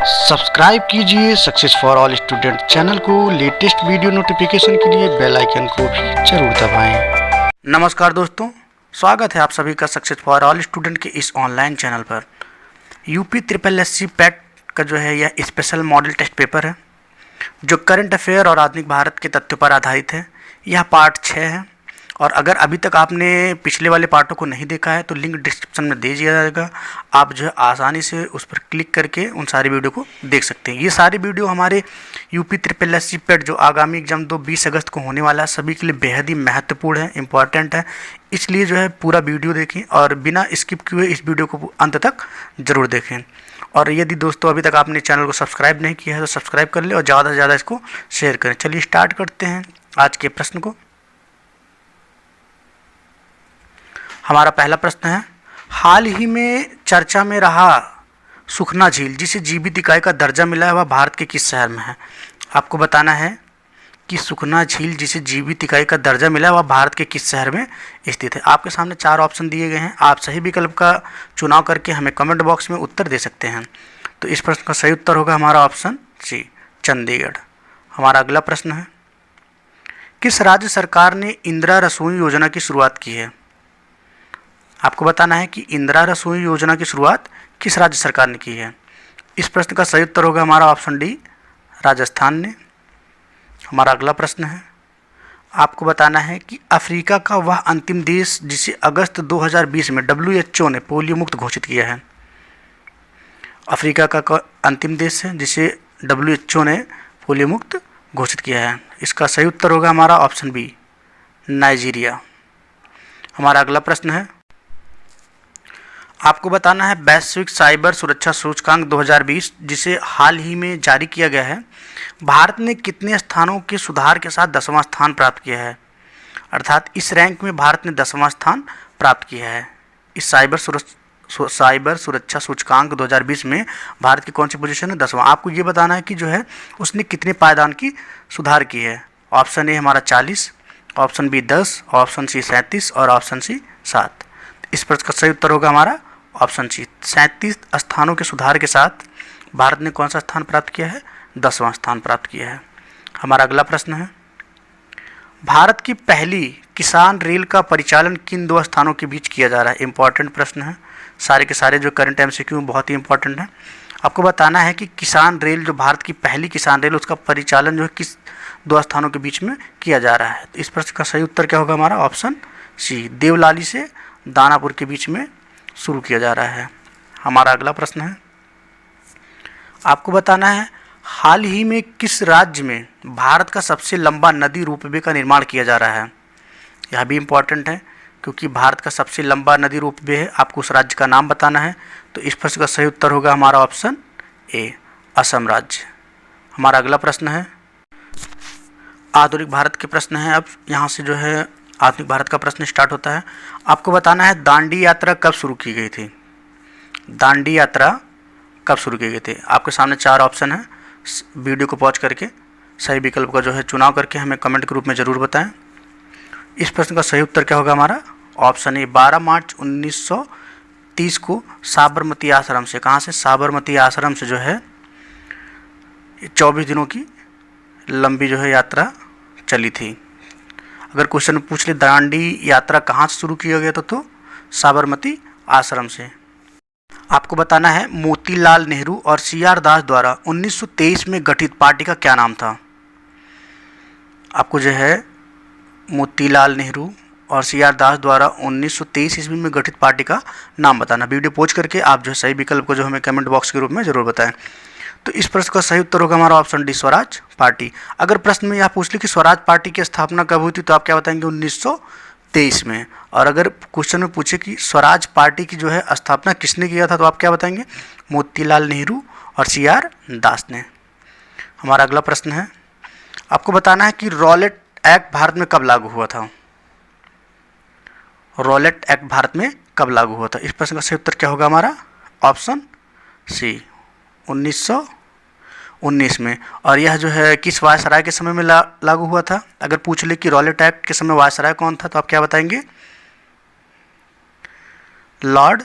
Subscribe कीजिए success for all student channel को। Latest video notification के लिए बेल आइकन को भी जरूर दबाएं। नमस्कार दोस्तों, स्वागत है आप सभी का सक्सेस फॉर ऑल स्टूडेंट के इस ऑनलाइन चैनल पर। यूपी ट्रिपल एससी पैट का जो है यह स्पेशल मॉडल टेस्ट पेपर है जो करंट अफेयर और आधुनिक भारत के तथ्यों पर आधारित है। यह पार्ट 6 है और अगर अभी तक आपने पिछले वाले पार्टों को नहीं देखा है तो लिंक डिस्क्रिप्शन में दे दिया जाएगा। आप जो है आसानी से उस पर क्लिक करके उन सारी वीडियो को देख सकते हैं। ये सारी वीडियो हमारे यूपी ट्रिपल एससी पेट जो आगामी एग्जाम 20 अगस्त को होने वाला है सभी के लिए बेहद ही महत्वपूर्ण है, इम्पॉर्टेंट है। इसलिए जो है पूरा वीडियो देखें और बिना स्किप किए इस वीडियो को अंत तक ज़रूर देखें। और यदि दोस्तों अभी तक आपने चैनल को सब्सक्राइब नहीं किया है तो सब्सक्राइब कर ले और ज़्यादा से ज़्यादा इसको शेयर करें। चलिए स्टार्ट करते हैं आज के प्रश्न को। हमारा पहला प्रश्न है, हाल ही में चर्चा में रहा सुखना झील जिसे जीवित इकाई का दर्जा मिला है वह भारत के किस शहर में है। आपको बताना है कि सुखना झील जिसे जीवित इकाई का दर्जा मिला है वह भारत के किस शहर में स्थित है। आपके सामने 4 ऑप्शन दिए गए हैं, आप सही विकल्प का चुनाव करके हमें कमेंट बॉक्स में उत्तर दे सकते हैं। तो इस प्रश्न का सही उत्तर होगा हमारा ऑप्शन सी, चंडीगढ़। हमारा अगला प्रश्न है, किस राज्य सरकार ने इंदिरा रसोई योजना की शुरुआत की है। आपको बताना है कि इंदिरा रसोई योजना की शुरुआत किस राज्य सरकार ने की है। इस प्रश्न का सही उत्तर होगा हमारा ऑप्शन डी, राजस्थान ने। हमारा अगला प्रश्न है, आपको बताना है कि अफ्रीका का वह अंतिम देश जिसे अगस्त 2020 में WHO ने पोलियो मुक्त घोषित किया है। अफ्रीका का अंतिम देश है जिसे WHO ने पोलियो मुक्त घोषित किया है। इसका सही उत्तर होगा हमारा ऑप्शन बी, नाइजीरिया। हमारा अगला प्रश्न है, आपको बताना है वैश्विक साइबर सुरक्षा सूचकांक 2020 जिसे हाल ही में जारी किया गया है, भारत ने कितने स्थानों के सुधार के साथ 10वां स्थान प्राप्त किया है। अर्थात इस रैंक में भारत ने 10वां स्थान प्राप्त किया है। इस साइबर सुरक्षा सूचकांक 2020 में भारत की कौन सी पोजीशन है, 10वां। आपको ये बताना है कि जो है उसने कितने पायदान की सुधार की है। ऑप्शन ए हमारा 40, ऑप्शन बी 10, ऑप्शन सी 37 और ऑप्शन सी 7। इस प्रश्न का सही उत्तर होगा हमारा ऑप्शन सी, 37 स्थानों के सुधार के साथ भारत ने कौन सा स्थान प्राप्त किया है, 10वां स्थान प्राप्त किया है। हमारा अगला प्रश्न है, भारत की पहली किसान रेल का परिचालन किन 2 स्थानों के बीच किया जा रहा है। इंपॉर्टेंट प्रश्न है, सारे के सारे जो करंट MCQ बहुत ही इंपॉर्टेंट है। आपको बताना है कि किसान रेल जो भारत की पहली किसान रेल उसका परिचालन जो है किस 2 स्थानों के बीच में किया जा रहा है। तो इस प्रश्न का सही उत्तर क्या होगा हमारा ऑप्शन सी, देवलाली से दानापुर के बीच में शुरू किया जा रहा है। हमारा अगला प्रश्न है, आपको बताना है हाल ही में किस राज्य में भारत का सबसे लंबा नदी रोपवे का निर्माण किया जा रहा है। यह भी इम्पॉर्टेंट है क्योंकि भारत का सबसे लंबा नदी रोपवे है, आपको उस राज्य का नाम बताना है। तो इस प्रश्न का सही उत्तर होगा हमारा ऑप्शन ए, असम राज्य। हमारा अगला प्रश्न है, आधुनिक भारत के प्रश्न है। अब यहाँ से जो है आधुनिक भारत का प्रश्न स्टार्ट होता है। आपको बताना है दांडी यात्रा कब शुरू की गई थी। दांडी यात्रा कब शुरू की गई थी। आपके सामने 4 ऑप्शन है, वीडियो को पॉज करके सही विकल्प का जो है चुनाव करके हमें कमेंट के रूप में ज़रूर बताएं। इस प्रश्न का सही उत्तर क्या होगा हमारा ऑप्शन ए, 12 मार्च 1930 को साबरमती आश्रम से, कहाँ से, साबरमती आश्रम से जो है 24 दिनों की लंबी जो है यात्रा चली थी। अगर क्वेश्चन पूछ ले दांडी यात्रा कहाँ से शुरू किया गया था तो साबरमती आश्रम से। आपको बताना है मोतीलाल नेहरू और CR दास द्वारा 1923 में गठित पार्टी का क्या नाम था। आपको जो है मोतीलाल नेहरू और CR दास द्वारा 1923 ईस्वी में गठित पार्टी का नाम बताना। वीडियो पॉज करके आप जो है सही विकल्प को जो हमें कमेंट बॉक्स के रूप में ज़रूर बताएं। तो इस प्रश्न का सही उत्तर होगा हमारा ऑप्शन डी, स्वराज पार्टी। अगर प्रश्न में यह पूछ ले कि स्वराज पार्टी की स्थापना कब हुई थी तो आप क्या बताएंगे, 1923 में। और अगर क्वेश्चन में पूछे कि स्वराज पार्टी की जो है स्थापना किसने किया था तो आप क्या बताएंगे, मोतीलाल नेहरू और CR दास ने। हमारा अगला प्रश्न है, आपको बताना है कि रॉलेट एक्ट भारत में कब लागू हुआ था। रॉलेट एक्ट भारत में कब लागू हुआ था। इस प्रश्न का सही उत्तर क्या होगा हमारा ऑप्शन सी, 1919 में। और यह जो है किस वायसराय के समय में लागू हुआ था। अगर पूछ ले कि रॉलेट एक्ट के समय वायसराय कौन था तो आप क्या बताएंगे, लॉर्ड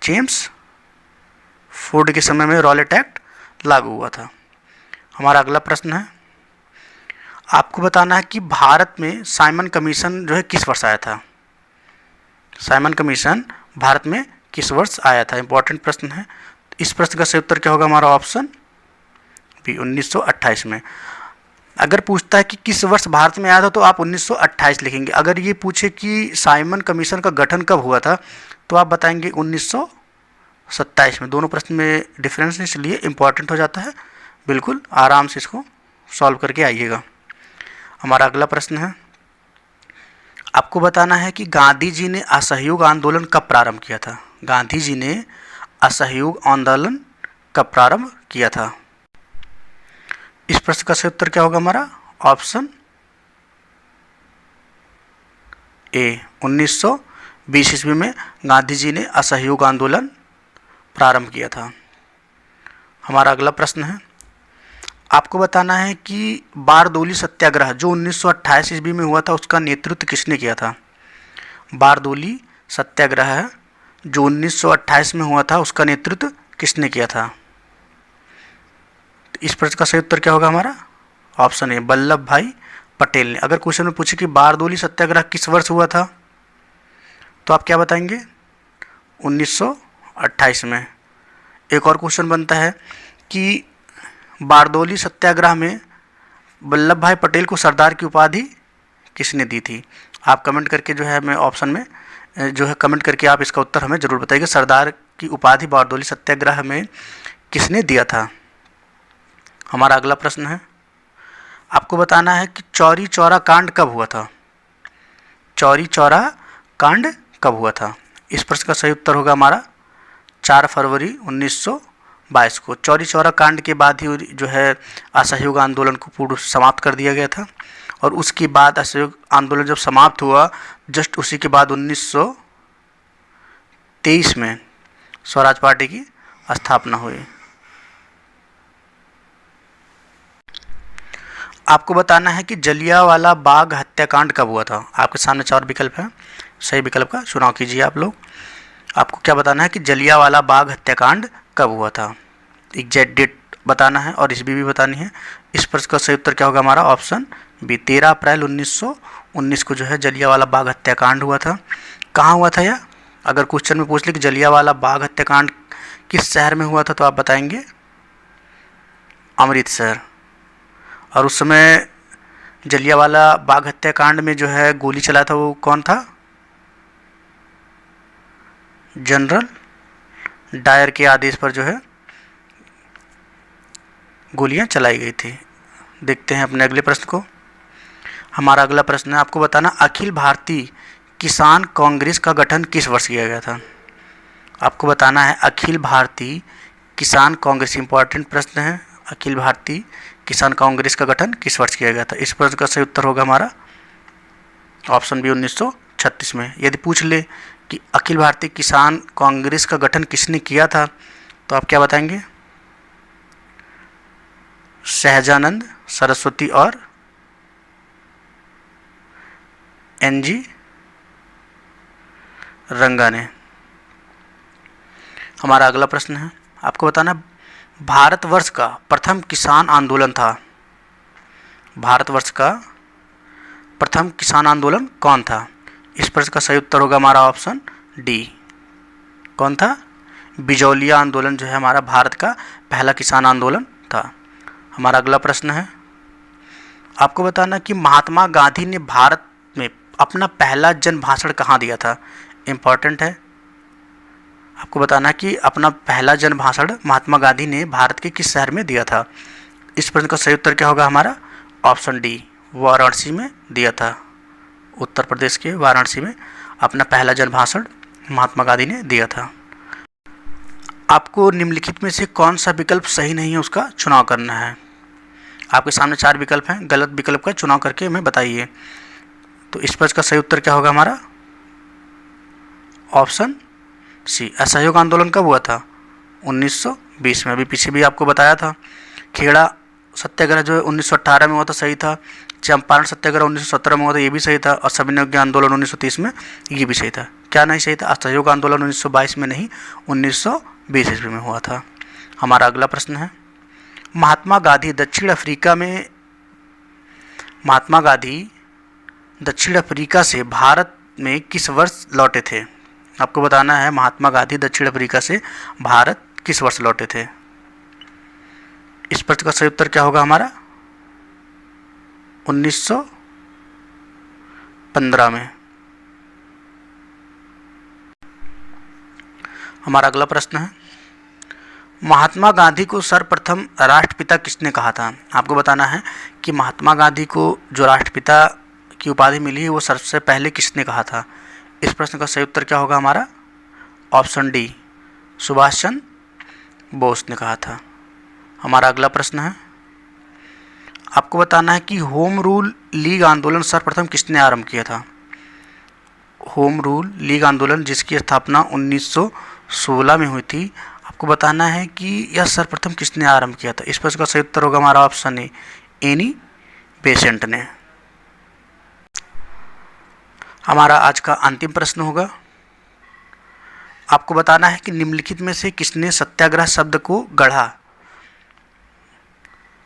जेम्स फोर्ड के समय में रॉलेट एक्ट लागू हुआ था। हमारा अगला प्रश्न है, आपको बताना है कि भारत में साइमन कमीशन जो है किस वर्ष आया था। साइमन कमीशन भारत में किस वर्ष आया था, इंपॉर्टेंट प्रश्न है। इस प्रश्न का सही उत्तर क्या होगा, हमारा ऑप्शन बी 1928 में। अगर पूछता है कि किस वर्ष भारत में आया था तो आप 1928 लिखेंगे। अगर ये पूछे कि साइमन कमीशन का गठन कब हुआ था तो आप बताएंगे 1927 में। दोनों प्रश्न में डिफरेंस है, इसलिए इम्पॉर्टेंट हो जाता है। बिल्कुल आराम से इसको सॉल्व करके आइएगा। हमारा अगला प्रश्न है, आपको बताना है कि गांधी जी ने असहयोग आंदोलन कब प्रारंभ किया था। गांधी जी ने असहयोग आंदोलन कब प्रारंभ किया था। इस प्रश्न का सही उत्तर क्या होगा, हमारा ऑप्शन ए 1920 ईस्वी में गांधी जी ने असहयोग आंदोलन प्रारंभ किया था। हमारा अगला प्रश्न है, आपको बताना है कि बारदोली सत्याग्रह जो 1928 ईस्वी में हुआ था उसका नेतृत्व किसने किया था। बारदोली सत्याग्रह जो 1928 में हुआ था उसका नेतृत्व किसने किया था। इस प्रश्न का सही उत्तर क्या होगा, हमारा ऑप्शन ए वल्लभ भाई पटेल ने। अगर क्वेश्चन में पूछे कि बारदोली सत्याग्रह किस वर्ष हुआ था तो आप क्या बताएंगे, 1928 में। एक और क्वेश्चन बनता है कि बारदोली सत्याग्रह में वल्लभ भाई पटेल को सरदार की उपाधि किसने दी थी। आप कमेंट करके जो है, मैं ऑप्शन में जो है कमेंट करके आप इसका उत्तर हमें ज़रूर बताइएगा। सरदार की उपाधि बारदोली सत्याग्रह में किसने दिया था। हमारा अगला प्रश्न है, आपको बताना है कि चौरी चौरा कांड कब हुआ था। चौरी चौरा कांड कब हुआ था। इस प्रश्न का सही उत्तर होगा हमारा 4 फरवरी 1922 को। चौरी चौरा कांड के बाद ही जो है असहयोग आंदोलन को पूर्ण समाप्त कर दिया गया था और उसके बाद असहयोग आंदोलन जब समाप्त हुआ जस्ट उसी के बाद 1923 में स्वराज पार्टी की स्थापना हुई। आपको बताना है कि जलियांवाला बाग हत्याकांड कब हुआ था। आपके सामने 4 विकल्प हैं, सही विकल्प का चुनाव कीजिए आप लोग। आपको क्या बताना है कि जलियांवाला बाग हत्याकांड कब हुआ था। एग्जैक्ट डेट बताना है और इसकी भी बतानी है। इस प्रश्न का सही उत्तर क्या होगा, हमारा ऑप्शन बी 13 अप्रैल 1919 को जो है जलियांवाला बाग हत्याकांड हुआ था। कहाँ हुआ था यह, अगर क्वेश्चन में पूछ ले कि जलियांवाला बाग हत्याकांड किस शहर में हुआ था तो आप बताएंगे अमृतसर। और उस समय जलियांवाला बाग हत्याकांड में जो है गोली चला था वो कौन था, जनरल डायर के आदेश पर जो है गोलियां चलाई गई थी। देखते हैं अपने अगले प्रश्न को। हमारा अगला प्रश्न है, आपको बताना अखिल भारतीय किसान कांग्रेस का गठन किस वर्ष किया गया था। आपको बताना है अखिल भारतीय किसान कांग्रेस, इंपॉर्टेंट प्रश्न है। अखिल भारतीय किसान कांग्रेस का गठन किस वर्ष किया गया था। इस प्रश्न का सही उत्तर होगा हमारा ऑप्शन बी 1936 में। यदि पूछ ले कि अखिल भारतीय किसान कांग्रेस का गठन किसने किया था तो आप क्या बताएंगे, सहजानंद सरस्वती और एनजी रंगा ने। हमारा अगला प्रश्न है, आपको बताना भारतवर्ष का प्रथम किसान आंदोलन था। भारतवर्ष का प्रथम किसान आंदोलन कौन था। इस प्रश्न का सही उत्तर होगा हमारा ऑप्शन डी, कौन था, बिजौलिया आंदोलन जो है हमारा भारत का पहला किसान आंदोलन था। हमारा अगला प्रश्न है, आपको बताना कि महात्मा गांधी ने भारत में अपना पहला जन भाषण कहाँ दिया था। इम्पॉर्टेंट है, आपको बताना कि अपना पहला जन भाषण महात्मा गांधी ने भारत के किस शहर में दिया था। इस प्रश्न का सही उत्तर क्या होगा हमारा ऑप्शन डी, वाराणसी में दिया था। उत्तर प्रदेश के वाराणसी में अपना पहला जन भाषण महात्मा गांधी ने दिया था। आपको निम्नलिखित में से कौन सा विकल्प सही नहीं है उसका चुनाव करना है। आपके सामने 4 विकल्प हैं, गलत विकल्प का चुनाव करके हमें बताइए। तो इस प्रश्न का सही उत्तर क्या होगा हमारा ऑप्शन सी, असहयोग आंदोलन कब हुआ था, 1920 में। अभी पीछे भी आपको बताया था। खेड़ा सत्याग्रह जो है 1918 में हुआ था, सही था। चंपारण सत्याग्रह 1917 में हुआ था, ये भी सही था। और सविनय आंदोलन 1930 में, ये भी सही था। क्या नहीं सही था, असहयोग आंदोलन 1922 में नहीं, 1920 ईस्वी में हुआ था। हमारा अगला प्रश्न है, महात्मा गांधी दक्षिण अफ्रीका से भारत में किस वर्ष लौटे थे? आपको बताना है महात्मा गांधी दक्षिण अफ्रीका से भारत किस वर्ष लौटे थे। इस प्रश्न का सही उत्तर क्या होगा हमारा? 1915 में। हमारा अगला प्रश्न है, महात्मा गांधी को सर्वप्रथम राष्ट्रपिता किसने कहा था? आपको बताना है कि महात्मा गांधी को जो राष्ट्रपिता की उपाधि मिली है वो सबसे पहले किसने कहा था। इस प्रश्न का सही उत्तर क्या होगा हमारा? ऑप्शन डी, सुभाष चंद्र बोस ने कहा था। हमारा अगला प्रश्न है, आपको बताना है कि होम रूल लीग आंदोलन सर्वप्रथम किसने आरंभ किया था। होम रूल लीग आंदोलन जिसकी स्थापना 1916 में हुई थी, आपको बताना है कि यह सर्वप्रथम किसने आरंभ किया था। इस प्रश्न का सही उत्तर होगा हमारा ऑप्शन ए, एनी बेसेंट ने। हमारा आज का अंतिम प्रश्न होगा, आपको बताना है कि निम्नलिखित में से किसने सत्याग्रह शब्द को गढ़ा।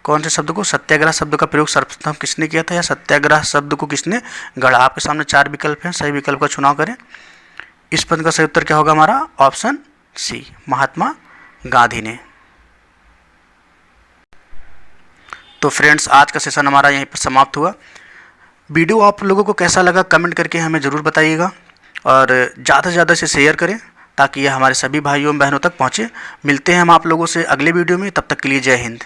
कौन से शब्द को? सत्याग्रह शब्द का प्रयोग सर्वप्रथम किसने किया था या सत्याग्रह शब्द को किसने गढ़ा। आपके सामने 4 विकल्प हैं, सही विकल्प का चुनाव करें। इस प्रश्न का सही उत्तर क्या होगा हमारा? ऑप्शन सी, महात्मा गांधी ने। तो फ्रेंड्स, आज का सेशन हमारा यहीं पर समाप्त हुआ। वीडियो आप लोगों को कैसा लगा कमेंट करके हमें ज़रूर बताइएगा और ज़्यादा से ज़्यादा इसे शेयर करें ताकि यह हमारे सभी भाइयों बहनों तक पहुँचे। मिलते हैं हम आप लोगों से अगले वीडियो में, तब तक के लिए जय हिंद।